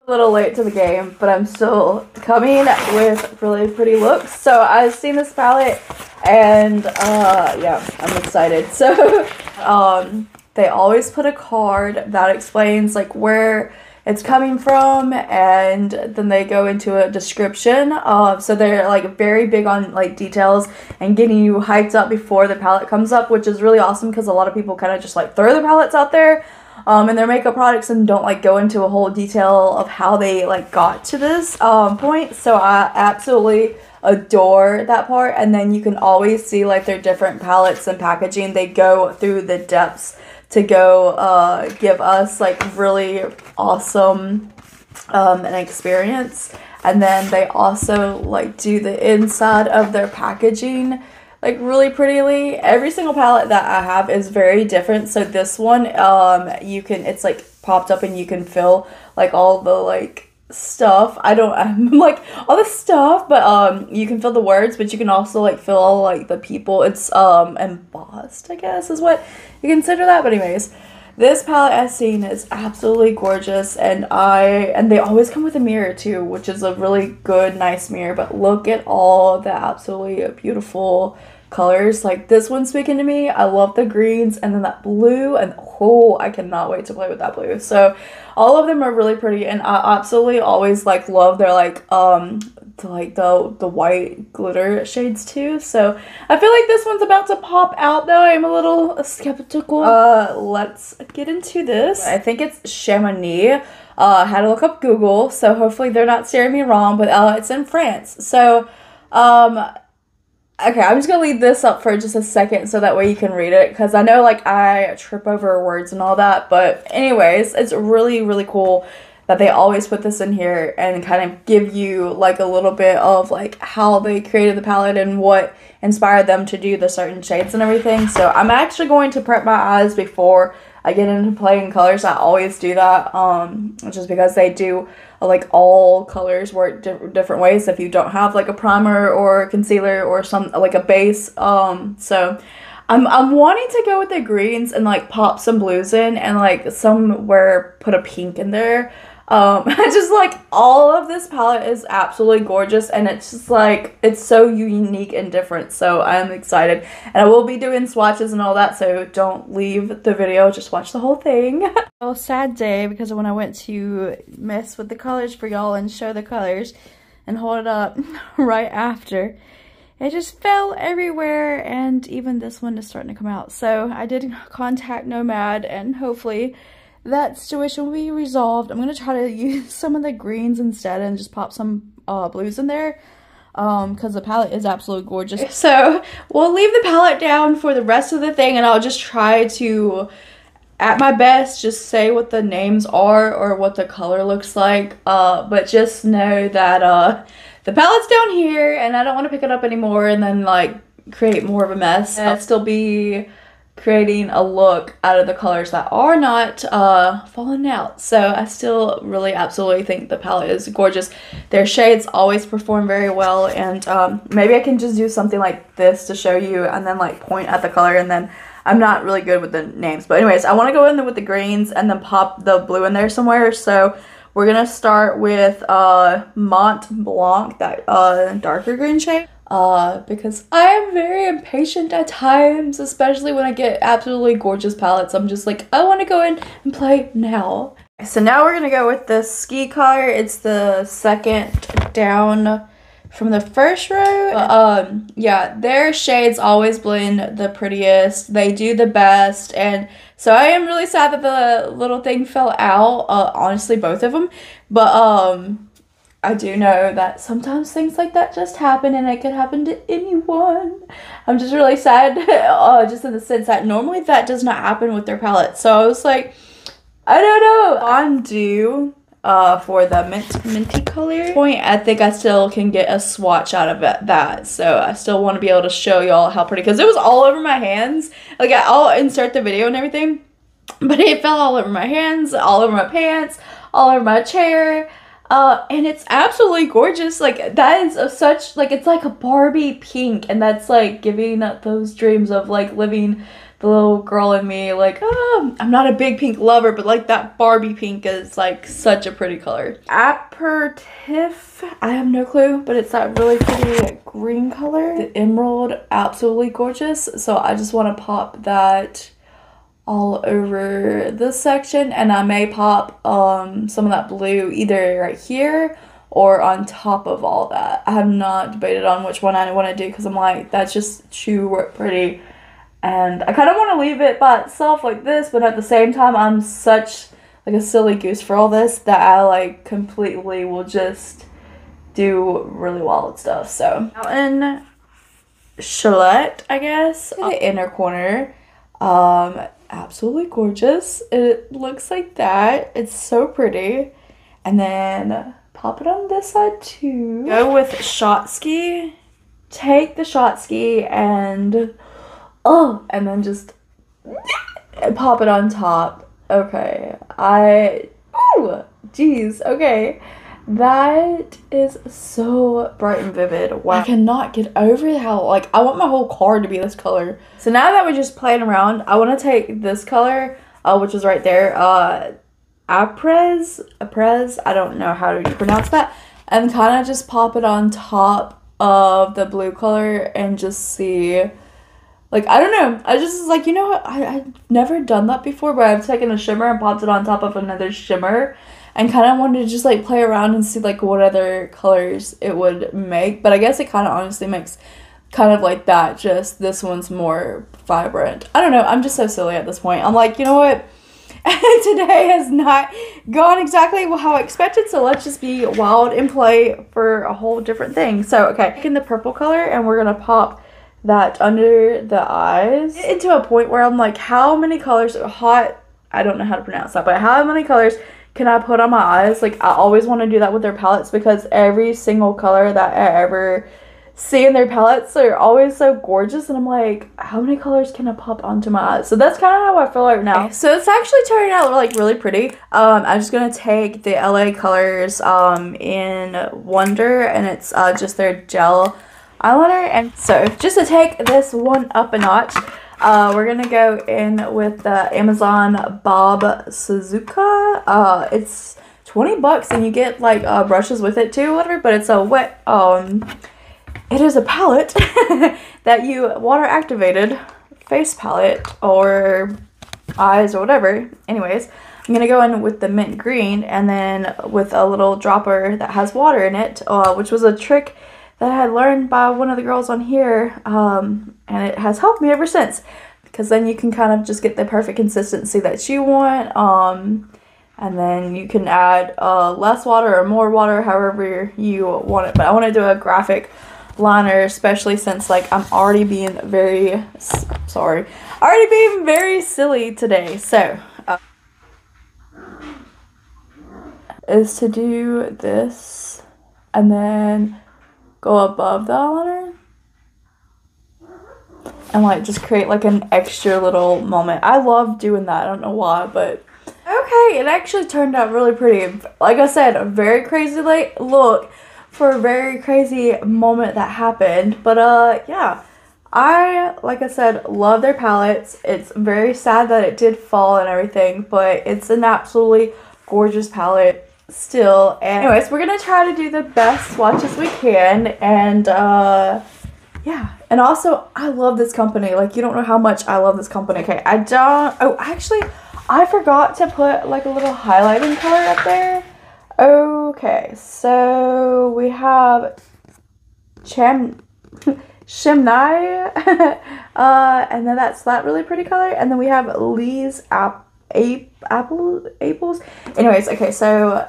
A little late to the game, but I'm still coming with really pretty looks. So I've seen this palette and yeah, I'm excited. So they always put a card that explains like where it's coming from, and then they go into a description. So they're like very big on like details and getting you hyped up before the palette comes up, which is really awesome because a lot of people kind of just like throw the palettes out there in their makeup products and don't like go into a whole detail of how they like got to this point. So I absolutely adore that part. And then you can always see like their different palettes and packaging. They go through the depths to go give us like really awesome an experience. And then they also like do the inside of their packaging like really prettily. Every single palette that I have is very different. So this one you can, it's like popped up and you can fill like all the like stuff. I'm like all the stuff, but you can fill the words, but you can also like fill all like the people. It's embossed, I guess is what you consider that. But anyways, this palette I've seen is absolutely gorgeous, and they always come with a mirror too, which is a really good, nice mirror. But look at all the absolutely beautiful colors. Like this one's speaking to me. I love the greens, and then that blue, and oh, I cannot wait to play with that blue. So all of them are really pretty, and I absolutely always like love their like the white glitter shades too. So I feel like this one's about to pop out though. I'm a little skeptical. Let's get into this. I think it's Chamonix. I had to look up Google, so hopefully they're not steering me wrong, but it's in France. So okay, I'm just gonna leave this up for just a second so that way you can read it, because I know like I trip over words and all that. But anyways, it's really, really cool that they always put this in here and kind of give you like a little bit of like how they created the palette and what inspired them to do the certain shades and everything. So I'm actually going to prep my eyes before I get into playing colors. I always do that just because they do like all colors work different ways if you don't have like a primer or concealer or some like a base. So I'm wanting to go with the greens and like pop some blues in, and like somewhere put a pink in there. I just like all of this palette is absolutely gorgeous, and it's just like it's so unique and different. So I'm excited, and I will be doing swatches and all that, so don't leave the video, just watch the whole thing. Oh, sad day, because when I went to mess with the colors for y'all and show the colors and hold it up right after, it just fell everywhere, and even this one is starting to come out. So I did contact Nomad, and hopefully that situation will be resolved. I'm going to try to use some of the greens instead and just pop some blues in there because the palette is absolutely gorgeous. So we'll leave the palette down for the rest of the thing, and I'll just try to, at my best, just say what the names are or what the color looks like. But just know that the palette's down here, and I don't want to pick it up anymore and then like create more of a mess. I'll still be creating a look out of the colors that are not falling out. So I still really absolutely think the palette is gorgeous. Their shades always perform very well, and maybe I can just do something like this to show you and then like point at the color, and then I'm not really good with the names. But anyways, I want to go in there with the greens and then pop the blue in there somewhere. So we're gonna start with Mont Blanc, that darker green shade. Because I am very impatient at times, especially when I get absolutely gorgeous palettes. I'm just like, I want to go in and play now. So now we're gonna go with the ski color. It's the second down from the first row. Yeah, their shades always blend the prettiest. They do the best, and so I am really sad that the little thing fell out. Honestly, both of them, but I do know that sometimes things like that just happen, and it could happen to anyone. I'm just really sad, just in the sense that normally that does not happen with their palette. So I was like, I don't know. Fondue for the minty color point, I think I still can get a swatch out of that. So I still want to be able to show y'all how pretty, because it was all over my hands. Like I'll insert the video and everything, but it fell all over my hands, all over my pants, all over my chair. And it's absolutely gorgeous. Like that is such, like, it's like a Barbie pink, and that's like giving those dreams of like living the little girl in me, like, I'm not a big pink lover, but like that Barbie pink is like such a pretty color. Aperitif, I have no clue, but it's that really pretty green color. The emerald, absolutely gorgeous. So I just want to pop that all over this section, and I may pop some of that blue either right here or on top of all that. I have not debated on which one I want to do because I'm like, that's just too pretty. And I kind of want to leave it by itself like this, but at the same time, I'm such like a silly goose for all this that I like completely will just do really wild stuff. So Mountain Chalet, I guess, in the inner corner. Absolutely gorgeous. It looks like that. It's so pretty. And then pop it on this side too. Go with Schotski. Take the Schotski and then just pop it on top. Okay. Geez. Okay. That is so bright and vivid. Wow. I cannot get over how, like, I want my whole card to be this color. So now that we're just playing around, I want to take this color, which is right there, APRÈS, I don't know how to pronounce that, and kind of just pop it on top of the blue color and just see, like, I don't know, I just was like, you know what, I've never done that before, but I've taken a shimmer and popped it on top of another shimmer, and kind of wanted to just like play around and see like what other colors it would make. But I guess it kind of honestly makes kind of like that, just this one's more vibrant. I don't know, I'm just so silly at this point. I'm like, you know what, today has not gone exactly how I expected, so let's just be wild and play for a whole different thing. So okay, taking the purple color and we're gonna pop that under the eyes into a point where I'm like, how many colors I don't know how to pronounce that, but how many colors can I put on my eyes? Like, I always want to do that with their palettes because every single color that I ever see in their palettes are always so gorgeous, and I'm like, how many colors can I pop onto my eyes? So that's kind of how I feel right now. Okay, so it's actually turning out like really pretty. I'm just gonna take the LA colors in Wonder, and it's just their gel eyeliner. And so just to take this one up a notch, we're gonna go in with the Amazon Bob Suzuka. It's $20 and you get like brushes with it too, whatever, but it's a wet, it is a palette that you water activated face palette or eyes or whatever. Anyways, I'm gonna go in with the mint green and then with a little dropper that has water in it, which was a trick that I had learned by one of the girls on here, and it has helped me ever since, because then you can kind of just get the perfect consistency that you want, and then you can add less water or more water, however you want it. But I want to do a graphic liner, especially since like I'm already being very silly today. So is to do this and then go above the eyeliner and like just create like an extra little moment. I love doing that. I don't know why, but okay, it actually turned out really pretty. Like I said, a very crazy look for a very crazy moment that happened. But yeah, like I said, love their palettes. It's very sad that it did fall and everything, but it's an absolutely gorgeous palette still. And anyways, we're gonna try to do the best swatches we can, and yeah. And also, I love this company. Like, you don't know how much I love this company. Okay, actually, I forgot to put like a little highlighting color up there. Okay, so we have Shimnai, and then that's that really pretty color, and then we have Lee's apples. Anyways, okay, so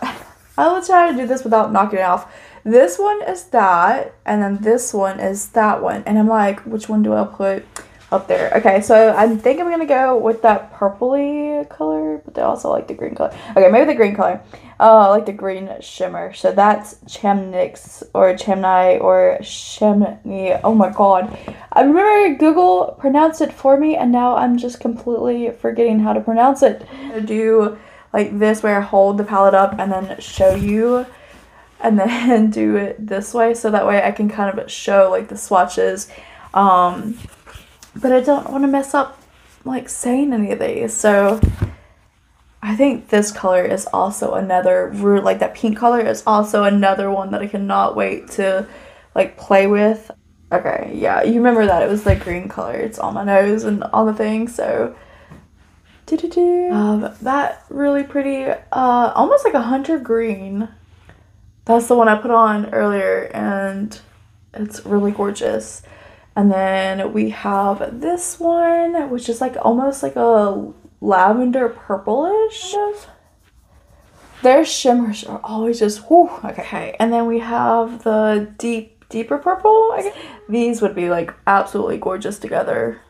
I will try to do this without knocking it off. This one is that, and then this one is that one, and I'm like, which one do I put up there? Okay, so I think I'm gonna go with that purpley color, but they also like the green color. Okay, maybe the green color. Like the green shimmer. So that's CHAMONIX or CHAMONI or Chamonix. Oh my god. I remember Google pronounced it for me, and now I'm just completely forgetting how to pronounce it. I'm gonna do like this where I hold the palette up and then show you, and then do it this way, so that way I can kind of show like the swatches. But I don't want to mess up like saying any of these. So I think this color is also another, like that pink color is also another one that I cannot wait to like play with. Okay, yeah, you remember that it was the green color. It's on my nose and on the thing, so that really pretty, almost like a hunter green. That's the one I put on earlier, and it's really gorgeous. And then we have this one, which is like almost like a lavender purplish. Their shimmers are always just whoo. Okay, and then we have the deeper purple. I guess these would be like absolutely gorgeous together.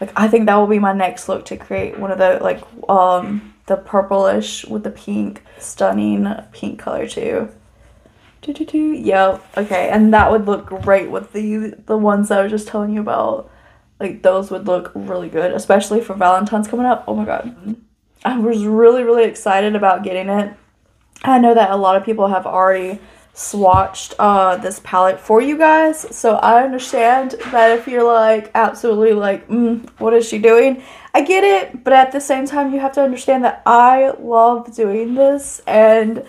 Like I think that will be my next look, to create one of the like the purplish with the pink, stunning pink color too. Yep. Okay, and that would look great with the ones that I was just telling you about. Like those would look really good, especially for Valentine's coming up. Oh my god, I was really excited about getting it. I know that a lot of people have already swatched this palette for you guys, so I understand that if you're like absolutely like what is she doing, I get it, but at the same time you have to understand that I love doing this, and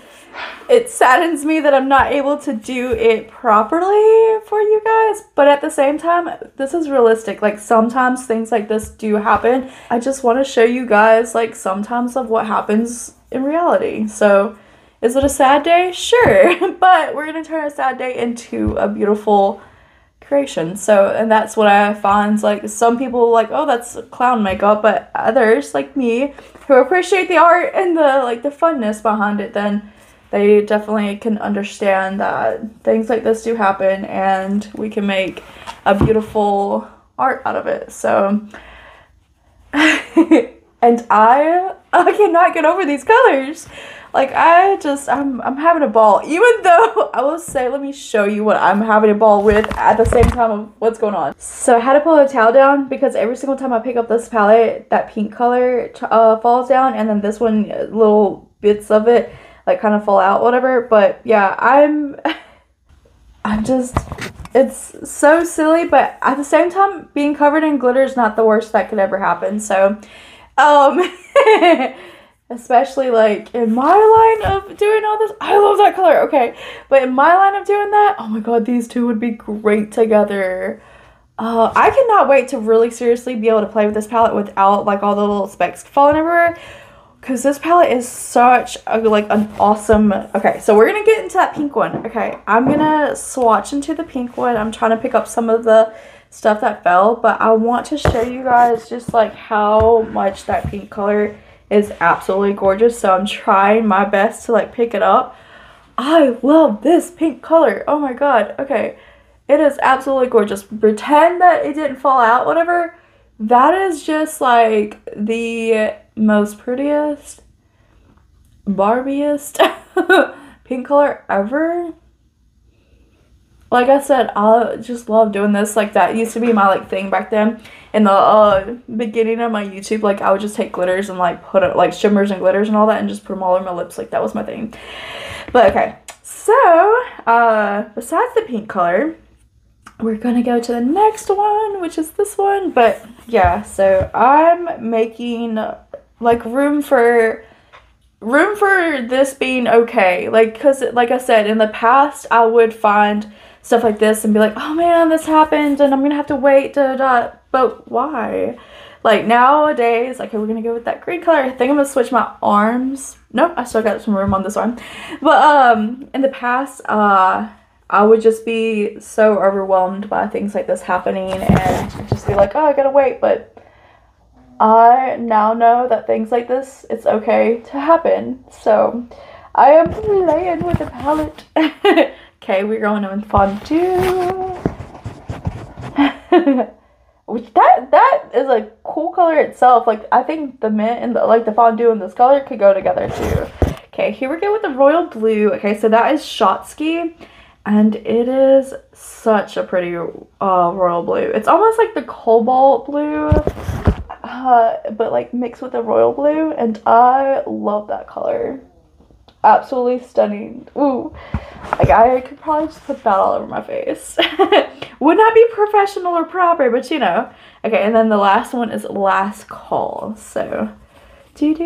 it saddens me that I'm not able to do it properly for you guys, but at the same time this is realistic. Like sometimes things like this do happen. I just want to show you guys like sometimes of what happens in reality. So is it a sad day? Sure, but we're gonna turn a sad day into a beautiful creation. So, and that's what I find, like some people like, oh, that's clown makeup, but others like me who appreciate the art and the like the funness behind it, then they definitely can understand that things like this do happen and we can make a beautiful art out of it. So and I cannot get over these colors. Like I'm having a ball, even though I will say, let me show you what I'm having a ball with at the same time of what's going on. So I had to pull a towel down because every single time I pick up this palette, that pink color falls down, and then this one, little bits of it like kind of fall out, whatever. But yeah, I'm just, it's so silly, but at the same time being covered in glitter is not the worst that could ever happen. So especially like in my line of doing all this, I love that color, okay, but in my line of doing that, oh my god, these two would be great together. I cannot wait to really seriously be able to play with this palette without like all the little specks falling everywhere, because this palette is such a, like an awesome. Okay, so we're gonna get into that pink one. Okay, I'm gonna swatch into the pink one. I'm trying to pick up some of the stuff that fell, but I want to show you guys just like how much that pink color is absolutely gorgeous. So I'm trying my best to like pick it up. I love this pink color. Oh my god. Okay, it is absolutely gorgeous. Pretend that it didn't fall out, whatever. That is just like the most prettiest, Barbiest pink color ever. Like I said, I just love doing this. Like that used to be my like thing back then in the beginning of my YouTube. Like I would just take glitters and like put it like shimmers and glitters and all that and just put them all over my lips. Like that was my thing. But okay, so besides the pink color, we're gonna go to the next one, which is this one. But yeah, so I'm making like room for this being okay. Like, because like I said, in the past I would find stuff like this and be like, oh man, this happened and I'm gonna have to wait, but why? Like nowadays, okay, we're gonna go with that green color. I think I'm gonna switch my arms. Nope, I still got some room on this arm. But in the past, I would just be so overwhelmed by things like this happening and just be like, oh, I gotta wait. But I now know that things like this, it's okay to happen. So I am playing with the palette. Okay, we're going in fondue. Which that is a cool color itself. Like I think the mint and the fondue and this color could go together too. Okay, here we go with the royal blue. Okay, so that is Shotsky, and it is such a pretty royal blue. It's almost like the cobalt blue, but like mixed with the royal blue, and I love that color. absolutely stunning. Ooh, like I could probably just put that all over my face. Would not be professional or proper, but you know. Okay, and then the last one is Last Call. So, and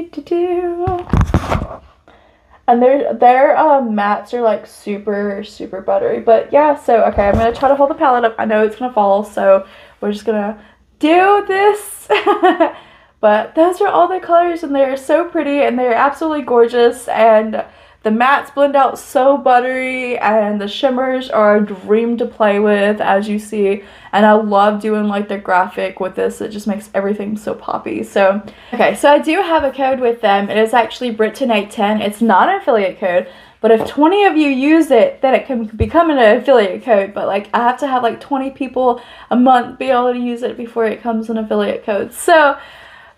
their mattes are like super buttery. But yeah, so okay, I'm gonna try to hold the palette up. I know it's gonna fall, so we're just gonna do this. But those are all the colors, and they're so pretty, and they're absolutely gorgeous, and the mattes blend out so buttery, and the shimmers are a dream to play with, as you see. And I love doing like the graphic with this. It just makes everything so poppy. So, okay, so I do have a code with them. It is actually Britain810. It's not an affiliate code, but if 20 of you use it, then it can become an affiliate code. But like, I have to have like 20 people a month be able to use it before it comes an affiliate code. So,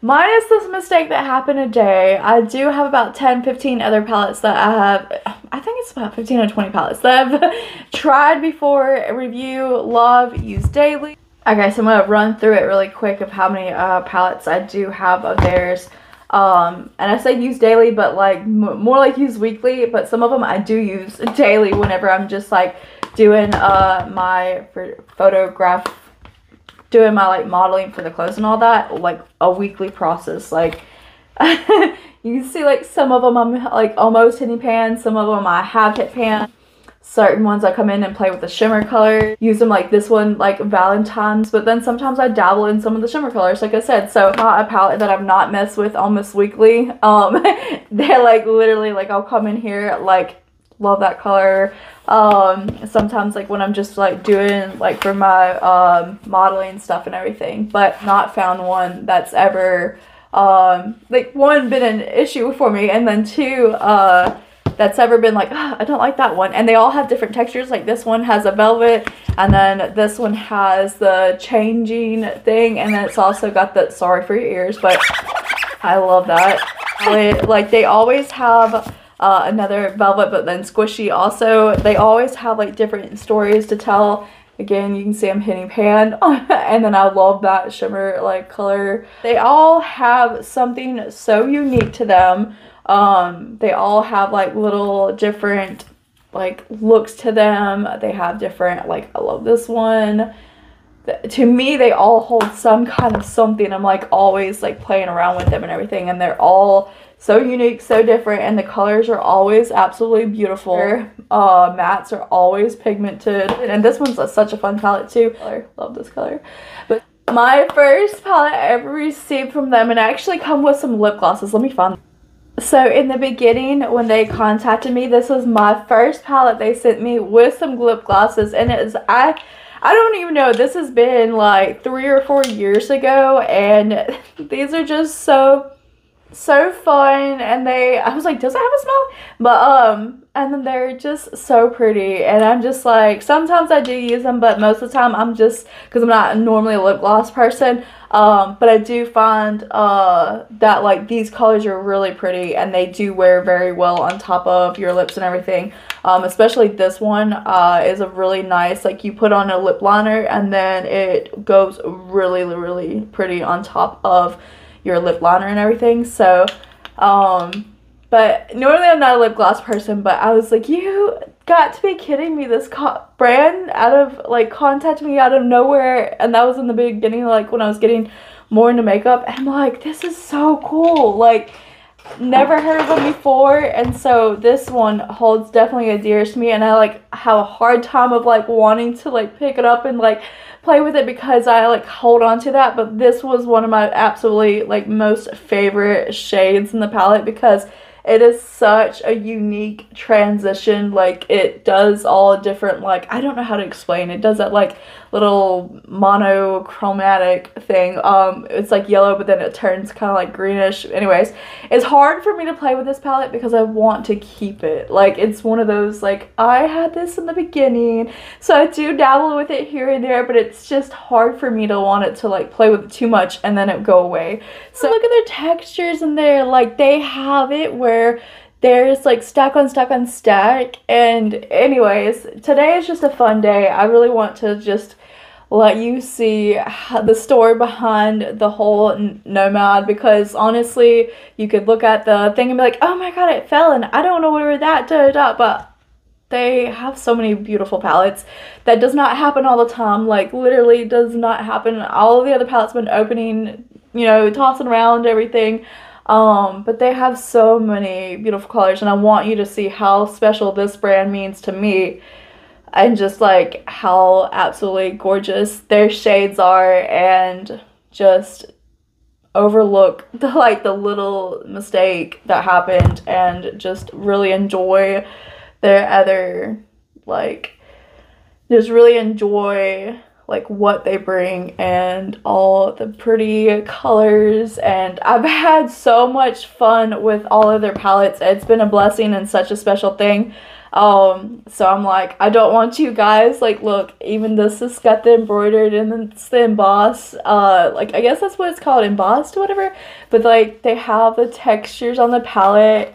minus this mistake that happened today, I do have about 10-15 other palettes that I have. I think it's about 15 or 20 palettes that I've tried before, review, love, use daily. Okay, so I'm going to run through it really quick of how many palettes I do have of theirs. And I say use daily, but like more like use weekly, but some of them I do use daily whenever I'm just like doing my photograph, doing my like modeling for the clothes and all that, like a weekly process. Like you can see like some of them I'm like almost hitting pan, some of them I have hit pan. Certain ones I come in and play with the shimmer color, use them like this one like Valentine's, but then sometimes I dabble in some of the shimmer colors like I said. So not a palette that I've not messed with almost weekly. They're like literally like I'll come in here like love that color. Sometimes like when I'm just like doing like for my modeling stuff and everything, but not found one that's ever like one been an issue for me, and then two that's ever been like, oh, I don't like that one. And they all have different textures. Like this one has a velvet, and then this one has the changing thing, and then it's also got the, sorry for your ears, but I love that. Like they always have another velvet, but then squishy also. They always have like different stories to tell. Again, you can see I'm hitting pan. And then I love that shimmer like color. They all have something so unique to them. They all have like little different like looks to them. They have different, like I love this one. To me, they all hold some kind of something. I'm like always like playing around with them and everything, and they're all so unique, so different, and the colors are always absolutely beautiful. Mattes are always pigmented, and this one's such a fun palette too. Love this color. But my first palette I ever received from them, and I actually come with some lip glosses. Let me find them. So in the beginning, when they contacted me, this was my first palette they sent me with some lip glosses, and it is I don't even know, this has been like 3 or 4 years ago, and these are just so fun. And I was like, does it have a smell? But and then they're just so pretty, and I'm just like, sometimes I do use them, but most of the time I'm just, because I'm not normally a lip gloss person, but I do find that like these colors are really pretty, and they do wear very well on top of your lips and everything. Especially this one is a really nice, like you put on a lip liner and then it goes really pretty on top of your lip liner and everything. So but normally I'm not a lip gloss person, but I was like, you got to be kidding me, this brand contacted me out of nowhere, and that was in the beginning, like when I was getting more into makeup, and I'm like, this is so cool, like never heard of them before. And so this one holds definitely a dearest to me, and I like have a hard time of like wanting to like pick it up and like play with it because I like hold on to that. But this was one of my absolutely like most favorite shades in the palette, because it is such a unique transition. Like it does all different, like I don't know how to explain, it does that like little monochromatic thing. It's like yellow, but then it turns kind of like greenish. Anyways, it's hard for me to play with this palette because I want to keep it. Like it's one of those, like I had this in the beginning, so I do dabble with it here and there, but it's just hard for me to want it to like play with it too much and then it go away. So look at their textures, and they're like, they have it where there's like stack on stack on stack. And anyways, today is just a fun day. I really want to just let you see the story behind the whole Nomad, because honestly, you could look at the thing and be like, oh my god, it fell and I don't know where that, but they have so many beautiful palettes. That does not happen all the time, like literally does not happen. All of the other palettes been opening, you know, tossing around everything. But they have so many beautiful colors, and I want you to see how special this brand means to me, and just like how absolutely gorgeous their shades are, and just overlook the little mistake that happened and just really enjoy their other, like, just really enjoy like what they bring and all the pretty colors. And I've had so much fun with all of their palettes. It's been a blessing and such a special thing. So I'm like, I don't want you guys, like, look, even this has got the embroidered and then it's the embossed, like, I guess that's what it's called, embossed or whatever, but like they have the textures on the palette.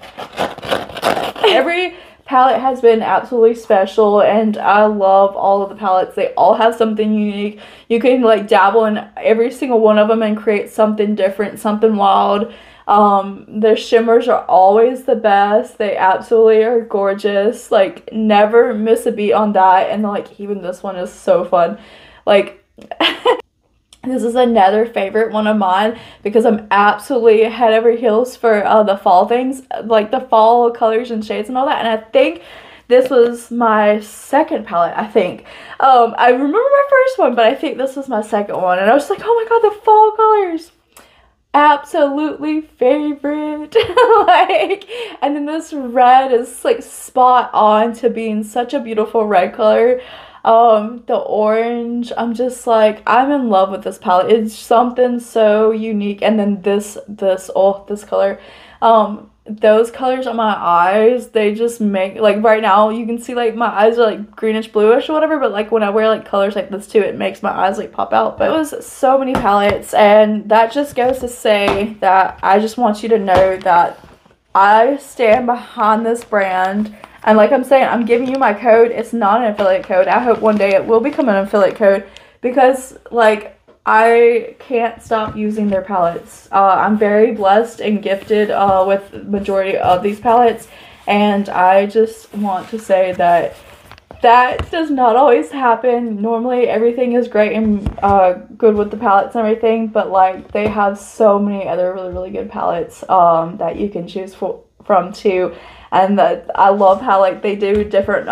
Every palette has been absolutely special, and I love all of the palettes. They all have something unique. You can like dabble in every single one of them and create something different, something wild. Their shimmers are always the best. They absolutely are gorgeous. Like, never miss a beat on that. And like, even this one is so fun. Like, this is another favorite one of mine because I'm absolutely head over heels for the fall things, like the fall colors and shades and all that. And I think this was my second palette, I think. I remember my first one, but I think this was my second one. And I was like, oh my god, the fall colors. Absolutely favorite. Like, and then this red is like spot on to being such a beautiful red color. The orange, I'm just like, I'm in love with this palette. It's something so unique. And then this color, those colors on my eyes, they just make, like, right now you can see like my eyes are like greenish bluish or whatever, but like when I wear like colors like this too, it makes my eyes like pop out. But it was so many palettes, and that just goes to say that I just want you to know that I stand behind this brand. And like I'm saying, I'm giving you my code. It's not an affiliate code. I hope one day it will become an affiliate code, because like I can't stop using their palettes. I'm very blessed and gifted with the majority of these palettes, and I just want to say that that does not always happen. Normally everything is great and good with the palettes and everything, but like they have so many other really good palettes that you can choose from too. And I love how like they do different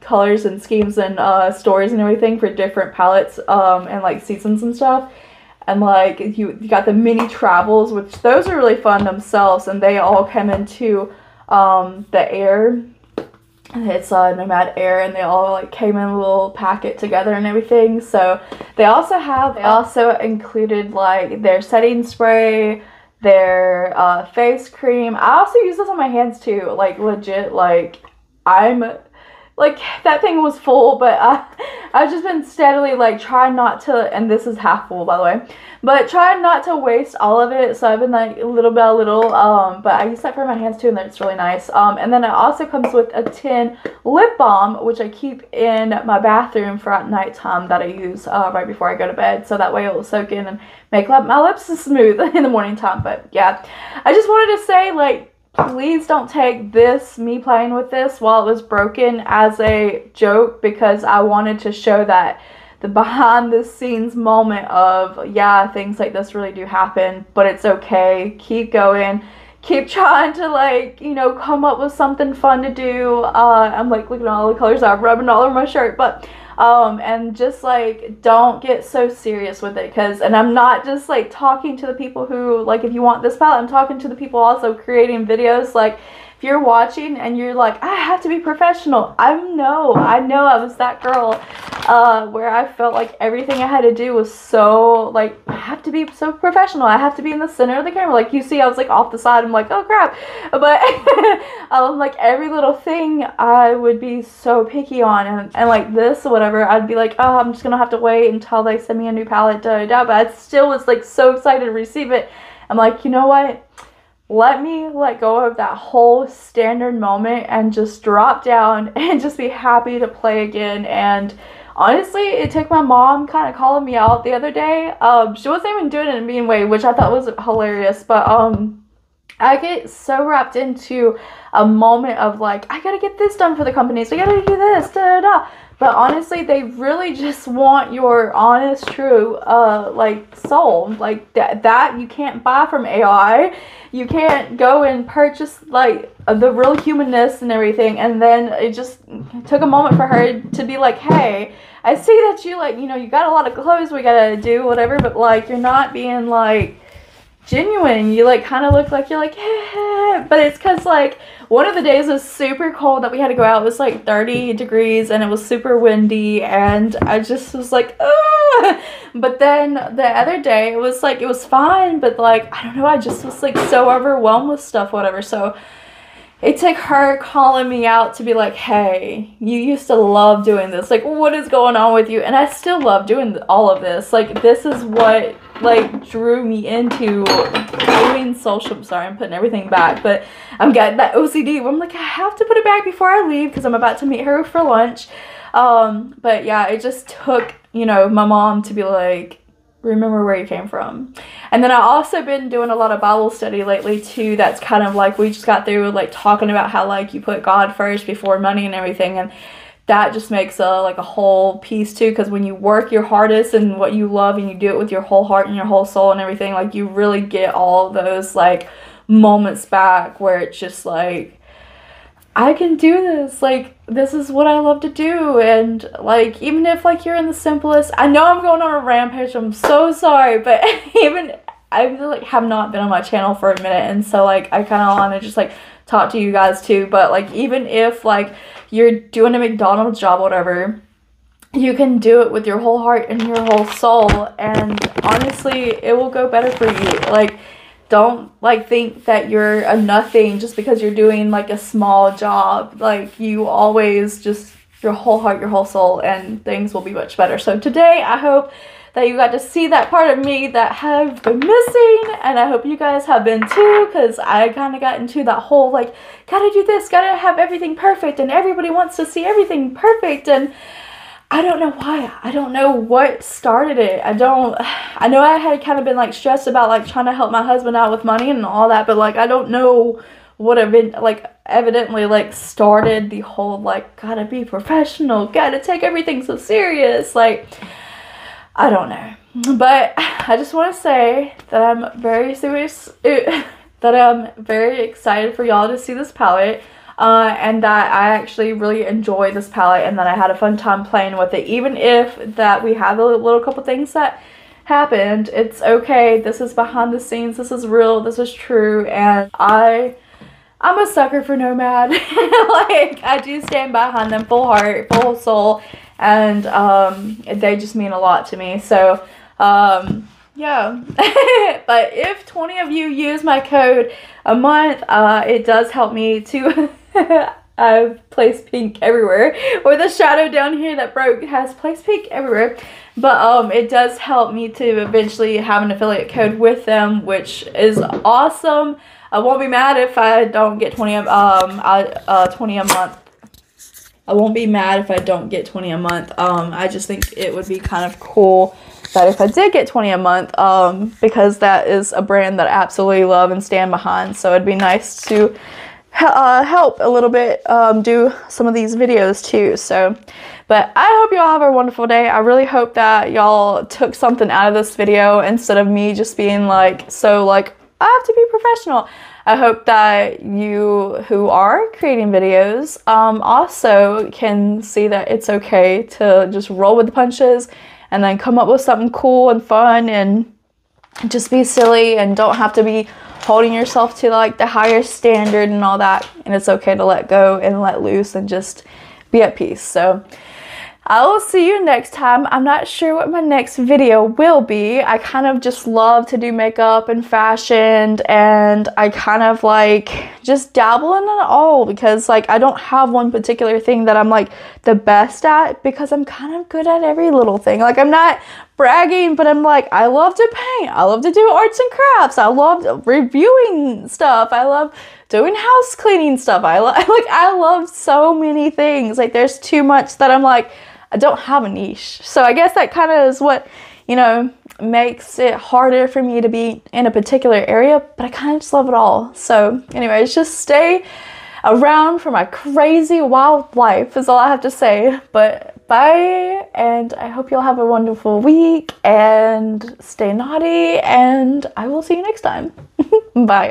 colors and schemes and stories and everything for different palettes and like seasons and stuff. And like you got the mini travels, which those are really fun themselves, and they all come into the air. It's Nomad Air, and they all like came in a little packet together and everything. So they also included like their setting spray, their face cream. I also use this on my hands too, like legit, like I'm like, that thing was full, but I've just been steadily like trying not to, and this is half full by the way, but trying not to waste all of it. So I've been like a little by little, but I use that for my hands too, and it's really nice. And then it also comes with a tin lip balm, which I keep in my bathroom for at nighttime, that I use right before I go to bed, so that way it will soak in and make my lips smooth in the morning time. But yeah, I just wanted to say, like, please don't take me playing with this while it was broken as a joke, because I wanted to show that the behind the scenes moment of, yeah, things like this really do happen, but it's okay. Keep going. Keep trying to, like, you know, come up with something fun to do. I'm like looking at all the colors I'm rubbing all over my shirt, but and just like don't get so serious with it, and I'm not just like talking to the people who, like, if you want this palette, I'm talking to the people also creating videos. Like, if you're watching and you're like, I have to be professional, I know I was that girl where I felt like everything I had to do was so, like, I have to be so professional, I have to be in the center of the camera. Like, you see, I was like off the side, I'm like, oh crap. But like every little thing I would be so picky on, and like this or whatever, I'd be like, oh, I'm just gonna have to wait until they send me a new palette, but I still was like so excited to receive it. I'm like, you know what, let me let go of that whole standard moment and just drop down and just be happy to play again. And honestly, it took my mom kind of calling me out the other day. She wasn't even doing it in a mean way, which I thought was hilarious, but I get so wrapped into a moment of like, I gotta get this done for the company, so I gotta do this, da da da. But honestly, they really just want your honest, true, like, soul. Like, that you can't buy from AI. You can't go and purchase, like, the real humanness and everything. And then it just took a moment for her to be like, hey, I see that you, like, you know, you got a lot of clothes we gotta do, whatever, but, like, you're not being, like, genuine. You, like, kind of look like you're like, hey. But it's because, like, one of the days was super cold that we had to go out. It was like 30 degrees and it was super windy, and I just was like, ugh. But then the other day it was like, it was fine, but like, I don't know, I just was like so overwhelmed with stuff, whatever. So it took her calling me out to be like, hey, you used to love doing this. Like, what is going on with you? And I still love doing all of this. Like, this is what, like, drew me into doing social. Sorry, I'm putting everything back. But I'm getting that OCD where I'm like, I have to put it back before I leave because I'm about to meet her for lunch. But yeah, it just took, you know, my mom to be like, remember where you came from. And then I also been doing a lot of Bible study lately too. That's kind of like, we just got through like talking about how like you put God first before money and everything, and that just makes a whole piece too, because when you work your hardest and what you love and you do it with your whole heart and your whole soul and everything, like you really get all those like moments back where it's just like, I can do this, like, this is what I love to do. And like, even if like you're in the simplest, I know I'm going on a rampage, I'm so sorry, but even I like have not been on my channel for a minute, and so like I kind of want to just like talk to you guys too. But like, even if like you're doing a McDonald's job, whatever, you can do it with your whole heart and your whole soul, and honestly it will go better for you. Like, don't like think that you're a nothing just because you're doing like a small job. Like, you always just your whole heart, your whole soul, and things will be much better. So today I hope that you got to see that part of me that have been missing, and I hope you guys have been too, because I kind of got into that whole like, gotta do this, gotta have everything perfect, and everybody wants to see everything perfect, and I don't know why. I don't know what started it. I know I had kind of been like stressed about like trying to help my husband out with money and all that, but like I don't know what have been like evidently like started the whole like gotta be professional, gotta take everything so serious. Like, I don't know. But I just want to say that I'm very serious, that I'm very excited for y'all to see this palette. And that I actually really enjoy this palette, and that I had a fun time playing with it. Even if that we have a little couple things that happened, it's okay. This is behind the scenes, this is real, this is true, and I'm a sucker for Nomad. Like, I do stand behind them full heart, full soul, and they just mean a lot to me. So yeah. But if 20 of you use my code a month, it does help me to I've placed pink everywhere, or the shadow down here that broke has placed pink everywhere, but it does help me to eventually have an affiliate code with them, which is awesome. I won't be mad if I don't get 20 a month. I won't be mad if I don't get 20 a month. I just think it would be kind of cool that if I did get 20 a month, because that is a brand that I absolutely love and stand behind. So it'd be nice to help a little bit, do some of these videos too. So, but I hope y'all have a wonderful day. I really hope that y'all took something out of this video instead of me just being like, so like, I have to be professional. I hope that you who are creating videos also can see that it's okay to just roll with the punches and then come up with something cool and fun and just be silly, and don't have to be holding yourself to like the higher standard and all that. And it's okay to let go and let loose and just be at peace. So I will see you next time. I'm not sure what my next video will be. I kind of just love to do makeup and fashion, and I kind of like just dabble in it all, because like I don't have one particular thing that I'm like the best at, because I'm kind of good at every little thing. Like, I'm not bragging, but I'm like, I love to paint, I love to do arts and crafts, I love reviewing stuff, I love doing house cleaning stuff, I love so many things. Like, there's too much that I'm like, I don't have a niche. So I guess that kind of is what, you know, makes it harder for me to be in a particular area, but I kind of just love it all. So anyways, just stay around for my crazy wild life is all I have to say. But bye, and I hope you'll have a wonderful week and stay naughty, and I will see you next time. Bye, y'all.